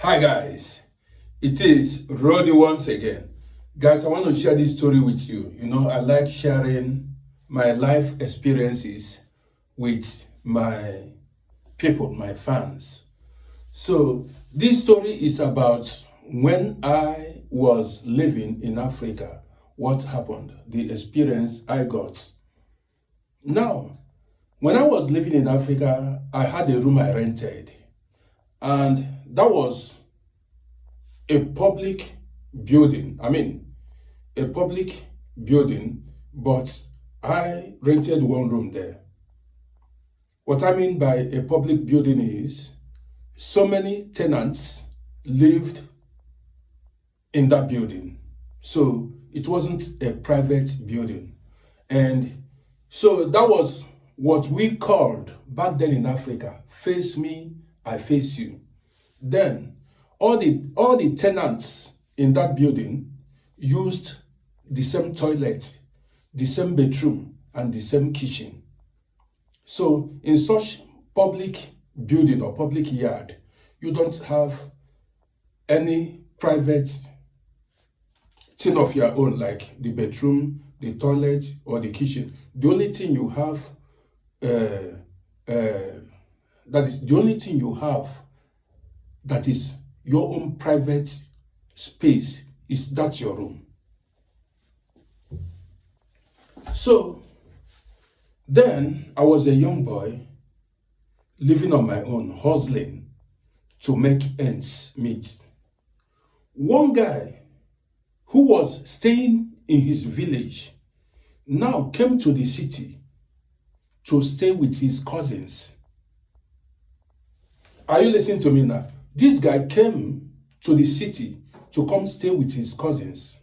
Hi guys, it is Roddy once again. Guys, I want to share this story with you. I like sharing my life experiences with my people, my fans. So, this story is about when I was living in Africa, what happened, the experience I got. Now, when I was living in Africa, I had a room I rented, and that was a public building. A public building, but I rented one room there. What I mean by a public building is so many tenants lived in that building. So it wasn't a private building. And so that was what we called back then in Africa, face me, I face you. Then all the tenants in that building used the same toilet, the same bedroom, and the same kitchen. So in such public building or public yard, you don't have any private thing of your own, like the bedroom, the toilet, or the kitchen. The only thing you have, that is the only thing you have that is your own private space, is that your room. So then I was a young boy living on my own, hustling to make ends meet. One guy who was staying in his village now came to the city to stay with his cousins. Are you listening to me now? This guy came to the city to come stay with his cousins.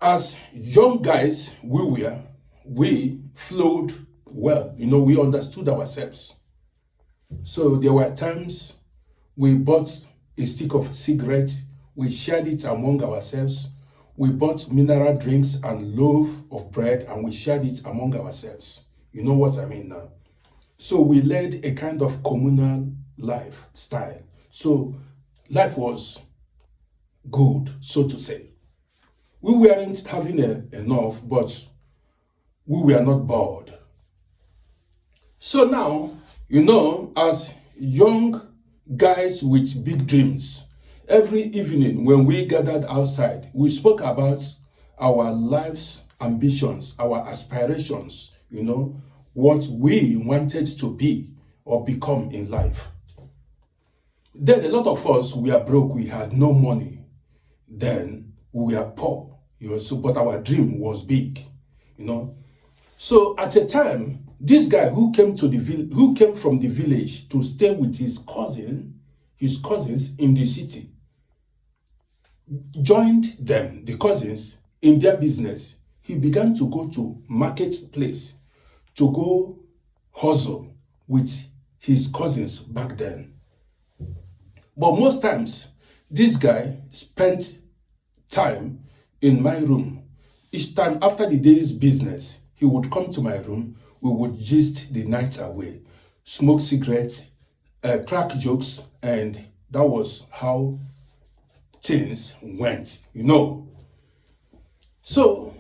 As young guys we flowed well. We understood ourselves. So there were times we bought a stick of cigarettes, we shared it among ourselves. We bought mineral drinks and loaf of bread, and we shared it among ourselves. You know what I mean now? So we led a kind of communal lifestyle. So life was good, so to say. We weren't having enough, but we were not bored. So now, as young guys with big dreams, every evening when we gathered outside, we spoke about our life's ambitions, our aspirations, what we wanted to be or become in life. Then a lot of us, we are broke, we had no money. Then we were poor, but our dream was big, So at a time, this guy who came from the village to stay with his cousins in the city, joined them, the cousins, in their business. He began to go to marketplace to go hustle with his cousins back then. But most times, this guy spent time in my room. Each time after the day's business, he would come to my room. We would gist the night away, smoke cigarettes, crack jokes, and that was how things went, So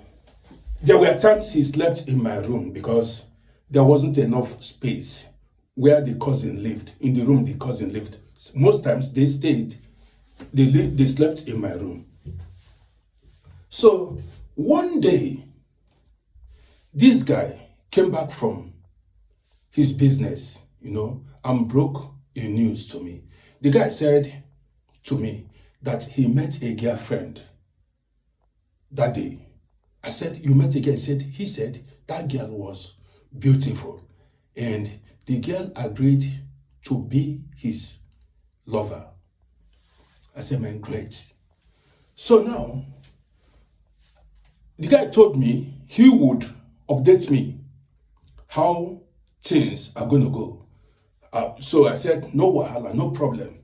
there were times he slept in my room because there wasn't enough space where the cousin lived, in the room the cousin lived. Most times they slept in my room. So one day, this guy came back from his business, and broke a news to me. The guy said to me that he met a girlfriend that day. I said, "You met a girl?" He said that girl was beautiful, and the girl agreed to be his lover. I said, "Man, great." So now, the guy told me he would update me how things are going to go. So I said, "No wahala, no problem."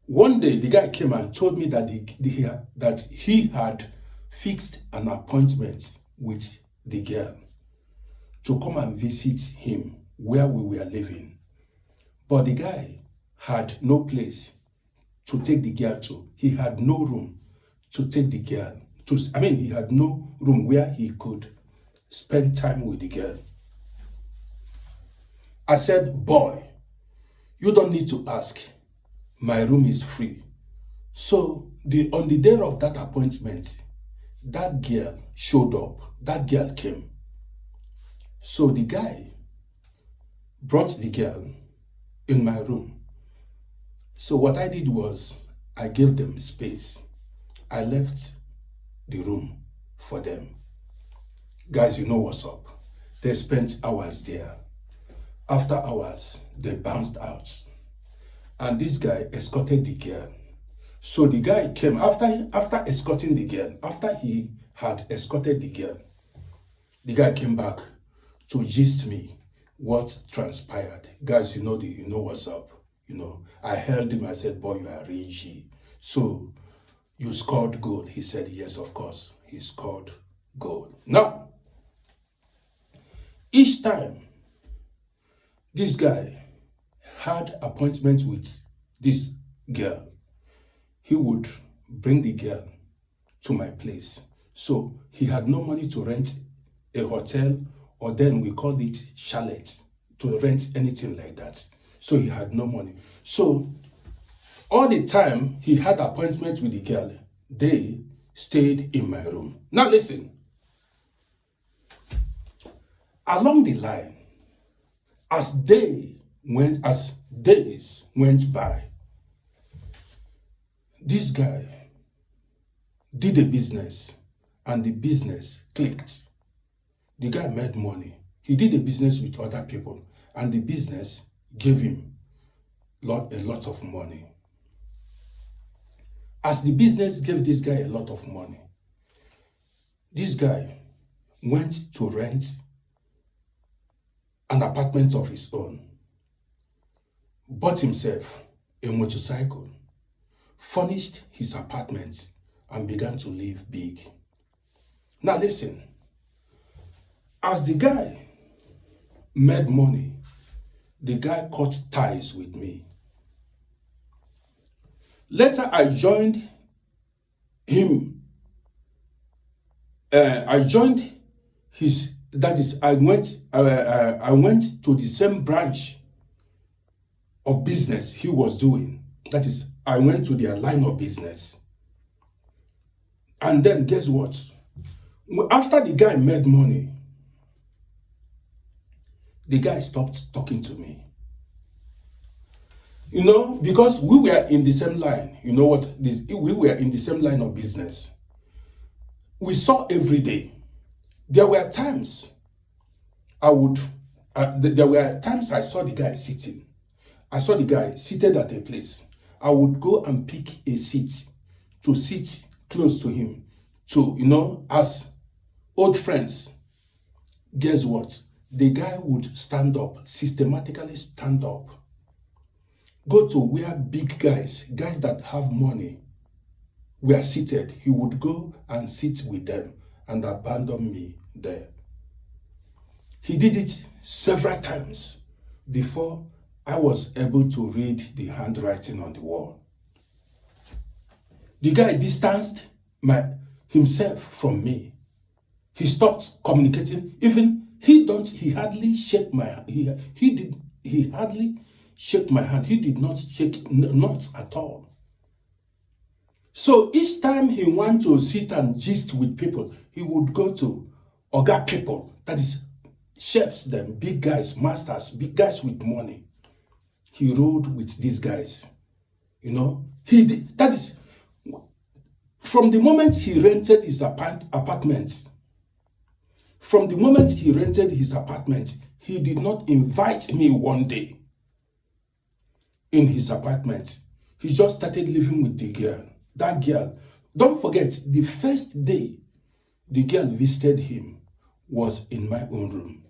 One day, the guy came and told me that he had fixed an appointment with the girl to come and visit him where we were living. But the guy had no place to take the girl to. He had no room to take the girl to. He had no room where he could spend time with the girl. I said, boy, you don't need to ask. My room is free. So on the day of that appointment, that girl showed up. That girl came. So the guy brought the girl in my room. So what I did was I gave them space. I left the room for them. Guys, you know what's up. They spent hours there. After hours, they bounced out. And this guy escorted the girl. So the guy came after escorting the girl, after he had escorted the girl, the guy came back to gist me what transpired. Guys, you know what's up. I held him, I said, boy, you are ragey. So you scored goal. He said, yes, of course, he scored goal. Now, each time this guy had appointments with this girl, he would bring the girl to my place. So he had no money to rent a hotel, or then we called it chalet, to rent anything like that. So he had no money. So all the time he had appointments with the girl, they stayed in my room. Now listen, along the line, as days went by, this guy did a business and the business clicked. The guy made money. He did a business with other people and the business gave him a lot of money. As the business gave this guy a lot of money, this guy went to rent an apartment of his own, bought himself a motorcycle, furnished his apartment, and began to live big. Now listen, as the guy made money, the guy cut ties with me. Later, I joined him. I went to the same branch of business he was doing. That is, I went to their line of business. And then guess what? After the guy made money, the guy stopped talking to me. Because we were in the same line. We were in the same line of business. We saw every day. There were times I saw the guy sitting. I saw the guy seated at a place. I would go and pick a seat to sit close to him. As old friends. Guess what? The guy would stand up, systematically stand up, go to where big guys that have money, were seated. He would go and sit with them and abandon me there. He did it several times before I was able to read the handwriting on the wall. The guy distanced himself from me. He stopped communicating. Even he hardly shake my hand. He hardly shake my hand. He did not shake, not at all. So each time he wanted to sit and gist with people, he would go to Oga people, that is, chefs, them, big guys, masters, big guys with money. He rode with these guys. That is, from the moment he rented his apartment, he did not invite me one day in his apartment. He just started living with the girl. That girl, don't forget, the first day the girl visited him was in my own room.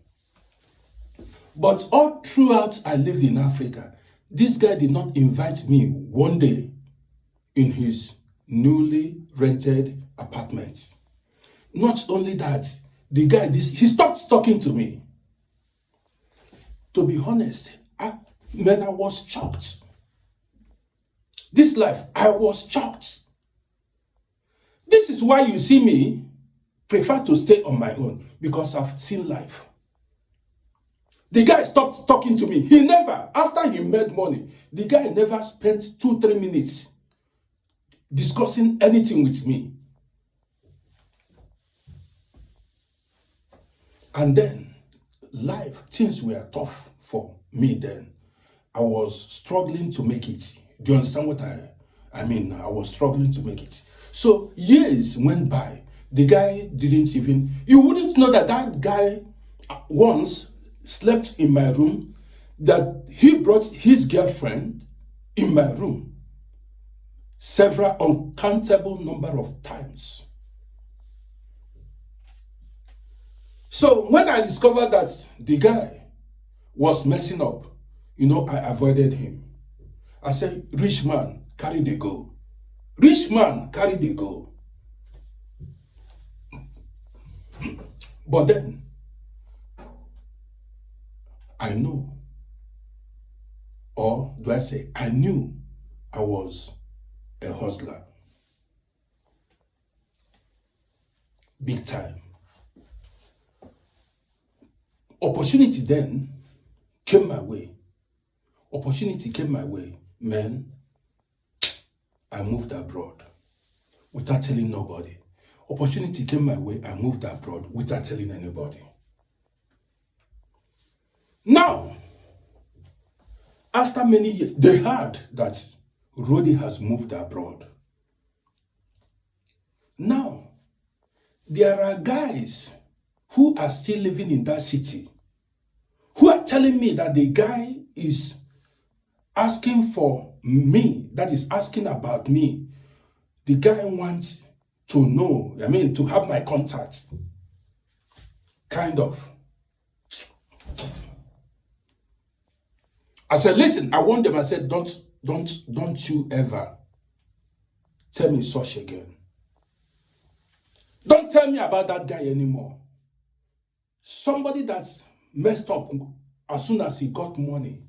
But all throughout I lived in Africa, this guy did not invite me one day in his newly rented apartment. Not only that, the guy, he stopped talking to me. To be honest, Man, I was shocked. This life, I was shocked. This is why you see me prefer to stay on my own, because I've seen life. The guy stopped talking to me. He never, after he made money, the guy never spent 2-3 minutes discussing anything with me. And then, life, things were tough for me then. I was struggling to make it. Do you understand what I mean? I was struggling to make it. So years went by. The guy didn't even, you wouldn't know that that guy once slept in my room, that he brought his girlfriend in my room several uncountable number of times. So when I discovered that the guy was messing up, I avoided him. I said, rich man, carry the go. Rich man, carry the go. But then, I know, or do I say, I knew I was a hustler. Big time. Opportunity then came my way. Opportunity came my way. Man, I moved abroad without telling nobody. Opportunity came my way. I moved abroad without telling anybody. Now, after many years, they heard that Rody has moved abroad. Now, there are guys who are still living in that city who are telling me that the guy is asking for me, that is asking about me. The guy wants to know, to have my contact. Kind of. I said, listen, I warned them. I said, don't you ever tell me such again. Don't tell me about that guy anymore. Somebody that's messed up as soon as he got money.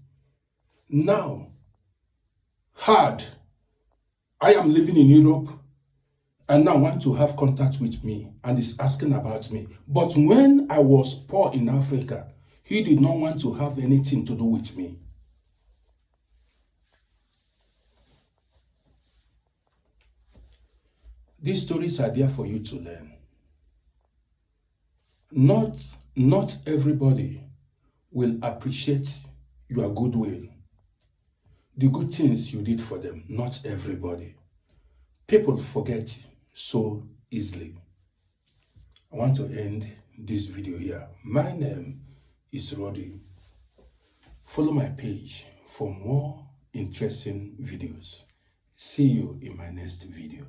Now, hard. I am living in Europe and now want to have contact with me and is asking about me. But when I was poor in Africa, he did not want to have anything to do with me. These stories are there for you to learn. Not everybody will appreciate your goodwill, the good things you did for them. Not everybody. People forget so easily. I want to end this video here. My name is Rody. Follow my page for more interesting videos. See you in my next video.